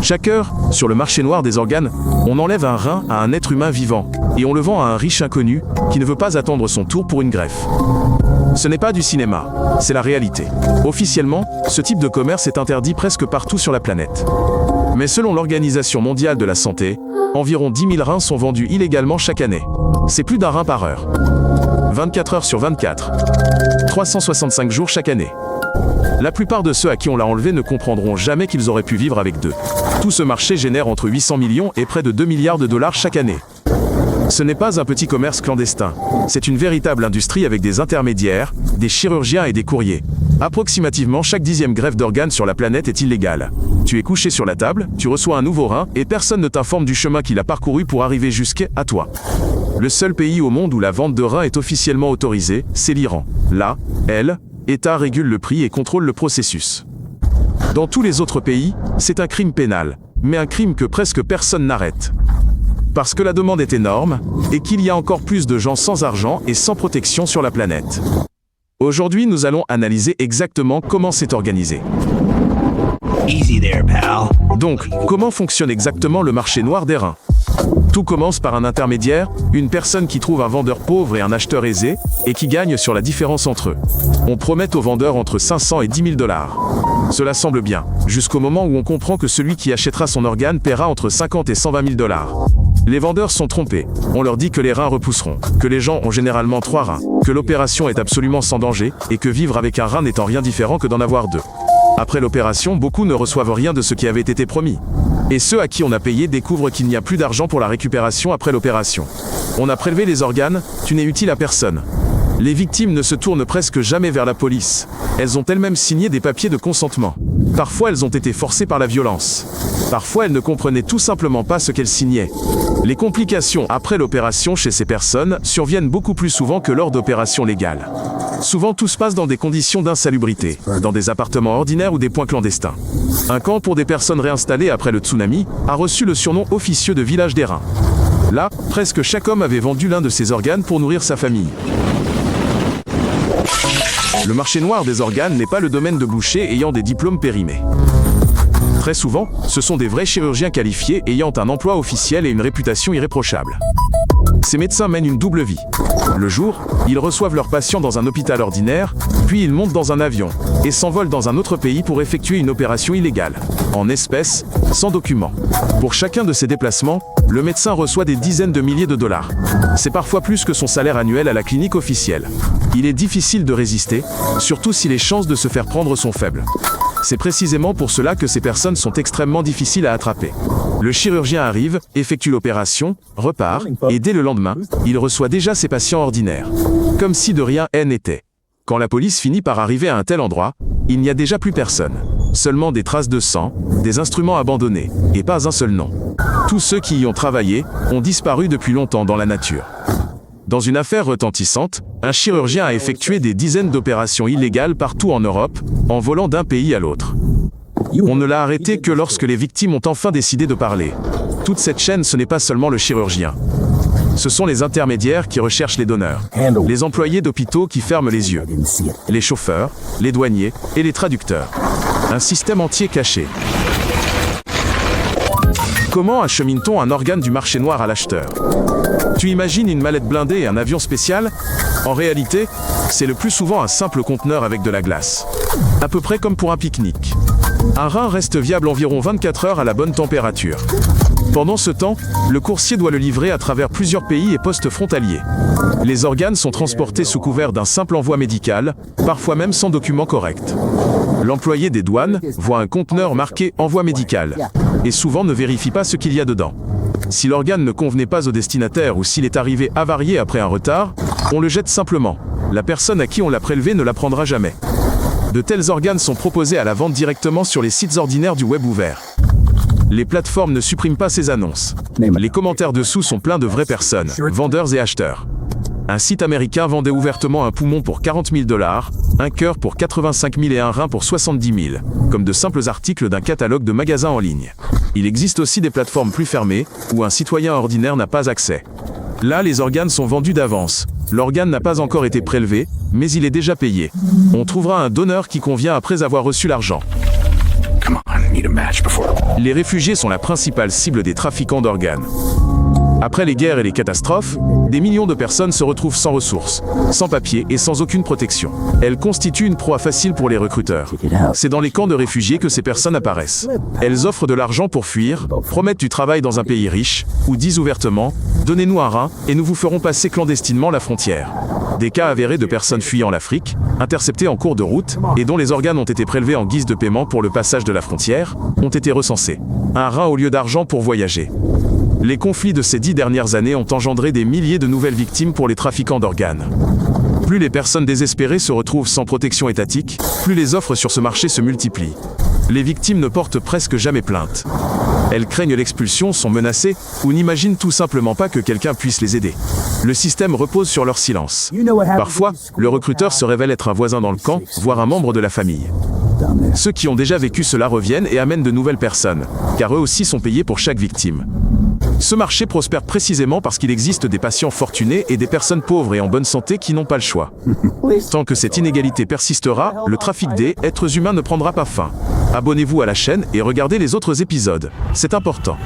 Chaque heure, sur le marché noir des organes, on enlève un rein à un être humain vivant et on le vend à un riche inconnu qui ne veut pas attendre son tour pour une greffe. Ce n'est pas du cinéma, c'est la réalité. Officiellement, ce type de commerce est interdit presque partout sur la planète. Mais selon l'Organisation mondiale de la santé, environ 10 000 reins sont vendus illégalement chaque année. C'est plus d'un rein par heure. 24 heures sur 24. 365 jours chaque année. La plupart de ceux à qui on l'a enlevé ne comprendront jamais qu'ils auraient pu vivre avec deux. Tout ce marché génère entre 800 millions et près de 2 milliards de dollars chaque année. Ce n'est pas un petit commerce clandestin. C'est une véritable industrie avec des intermédiaires, des chirurgiens et des courriers. Approximativement chaque 10e greffe d'organes sur la planète est illégale. Tu es couché sur la table, tu reçois un nouveau rein et personne ne t'informe du chemin qu'il a parcouru pour arriver jusqu'à toi. Le seul pays au monde où la vente de reins est officiellement autorisée, c'est l'Iran. Là, l'État régule le prix et contrôle le processus. Dans tous les autres pays, c'est un crime pénal, mais un crime que presque personne n'arrête. Parce que la demande est énorme, et qu'il y a encore plus de gens sans argent et sans protection sur la planète. Aujourd'hui, nous allons analyser exactement comment c'est organisé. Easy there, pal. Donc, comment fonctionne exactement le marché noir des reins? Tout commence par un intermédiaire, une personne qui trouve un vendeur pauvre et un acheteur aisé, et qui gagne sur la différence entre eux. On promet au vendeur entre 500 et 10 000 dollars. Cela semble bien, jusqu'au moment où on comprend que celui qui achètera son organe paiera entre 50 et 120 000 dollars. Les vendeurs sont trompés. On leur dit que les reins repousseront, que les gens ont généralement 3 reins, que l'opération est absolument sans danger, et que vivre avec un rein n'est en rien différent que d'en avoir 2. Après l'opération, beaucoup ne reçoivent rien de ce qui avait été promis. Et ceux à qui on a payé découvrent qu'il n'y a plus d'argent pour la récupération après l'opération. On a prélevé les organes, tu n'es utile à personne. Les victimes ne se tournent presque jamais vers la police. Elles ont elles-mêmes signé des papiers de consentement. Parfois elles ont été forcées par la violence. Parfois elles ne comprenaient tout simplement pas ce qu'elles signaient. Les complications après l'opération chez ces personnes surviennent beaucoup plus souvent que lors d'opérations légales. Souvent tout se passe dans des conditions d'insalubrité, dans des appartements ordinaires ou des points clandestins. Un camp pour des personnes réinstallées après le tsunami a reçu le surnom officieux de village des reins. Là, presque chaque homme avait vendu l'un de ses organes pour nourrir sa famille. Le marché noir des organes n'est pas le domaine de bouchers ayant des diplômes périmés. Très souvent, ce sont des vrais chirurgiens qualifiés ayant un emploi officiel et une réputation irréprochable. Ces médecins mènent une double vie. Le jour, ils reçoivent leurs patients dans un hôpital ordinaire, puis ils montent dans un avion et s'envolent dans un autre pays pour effectuer une opération illégale, en espèces, sans documents. Pour chacun de ces déplacements, le médecin reçoit des dizaines de milliers de dollars. C'est parfois plus que son salaire annuel à la clinique officielle. Il est difficile de résister, surtout si les chances de se faire prendre sont faibles. C'est précisément pour cela que ces personnes sont extrêmement difficiles à attraper. Le chirurgien arrive, effectue l'opération, repart, et dès le lendemain, il reçoit déjà ses patients ordinaires. Comme si de rien n'était. Quand la police finit par arriver à un tel endroit, il n'y a déjà plus personne. Seulement des traces de sang, des instruments abandonnés, et pas un seul nom. Tous ceux qui y ont travaillé ont disparu depuis longtemps dans la nature. Dans une affaire retentissante, un chirurgien a effectué des dizaines d'opérations illégales partout en Europe, en volant d'un pays à l'autre. On ne l'a arrêté que lorsque les victimes ont enfin décidé de parler. Toute cette chaîne, ce n'est pas seulement le chirurgien. Ce sont les intermédiaires qui recherchent les donneurs, les employés d'hôpitaux qui ferment les yeux, les chauffeurs, les douaniers et les traducteurs. Un système entier caché. Comment achemine-t-on un organe du marché noir à l'acheteur ? Tu imagines une mallette blindée et un avion spécial ? En réalité, c'est le plus souvent un simple conteneur avec de la glace. À peu près comme pour un pique-nique. Un rein reste viable environ 24 heures à la bonne température. Pendant ce temps, le coursier doit le livrer à travers plusieurs pays et postes frontaliers. Les organes sont transportés sous couvert d'un simple envoi médical, parfois même sans document correct. L'employé des douanes voit un conteneur marqué « envoi médical » et souvent ne vérifie pas ce qu'il y a dedans. Si l'organe ne convenait pas au destinataire ou s'il est arrivé avarié après un retard, on le jette simplement. La personne à qui on l'a prélevé ne la prendra jamais. De tels organes sont proposés à la vente directement sur les sites ordinaires du web ouvert. Les plateformes ne suppriment pas ces annonces. Les commentaires dessous sont pleins de vraies personnes, vendeurs et acheteurs. Un site américain vendait ouvertement un poumon pour 40 000 dollars, un cœur pour 85 000 et un rein pour 70 000, comme de simples articles d'un catalogue de magasins en ligne. Il existe aussi des plateformes plus fermées, où un citoyen ordinaire n'a pas accès. Là, les organes sont vendus d'avance. L'organe n'a pas encore été prélevé, mais il est déjà payé. On trouvera un donneur qui convient après avoir reçu l'argent. need a match before. Les réfugiés sont la principale cible des trafiquants d'organes. Après les guerres et les catastrophes, des millions de personnes se retrouvent sans ressources, sans papiers et sans aucune protection. Elles constituent une proie facile pour les recruteurs. C'est dans les camps de réfugiés que ces personnes apparaissent. Elles offrent de l'argent pour fuir, promettent du travail dans un pays riche, ou disent ouvertement « Donnez-nous un rein et nous vous ferons passer clandestinement la frontière ». Des cas avérés de personnes fuyant l'Afrique, interceptées en cours de route, et dont les organes ont été prélevés en guise de paiement pour le passage de la frontière, ont été recensés. Un rein au lieu d'argent pour voyager. Les conflits de ces 10 dernières années ont engendré des milliers de nouvelles victimes pour les trafiquants d'organes. Plus les personnes désespérées se retrouvent sans protection étatique, plus les offres sur ce marché se multiplient. Les victimes ne portent presque jamais plainte. Elles craignent l'expulsion, sont menacées, ou n'imaginent tout simplement pas que quelqu'un puisse les aider. Le système repose sur leur silence. Parfois, le recruteur se révèle être un voisin dans le camp, voire un membre de la famille. Ceux qui ont déjà vécu cela reviennent et amènent de nouvelles personnes, car eux aussi sont payés pour chaque victime. Ce marché prospère précisément parce qu'il existe des patients fortunés et des personnes pauvres et en bonne santé qui n'ont pas le choix. Tant que cette inégalité persistera, le trafic des êtres humains ne prendra pas fin. Abonnez-vous à la chaîne et regardez les autres épisodes. C'est important.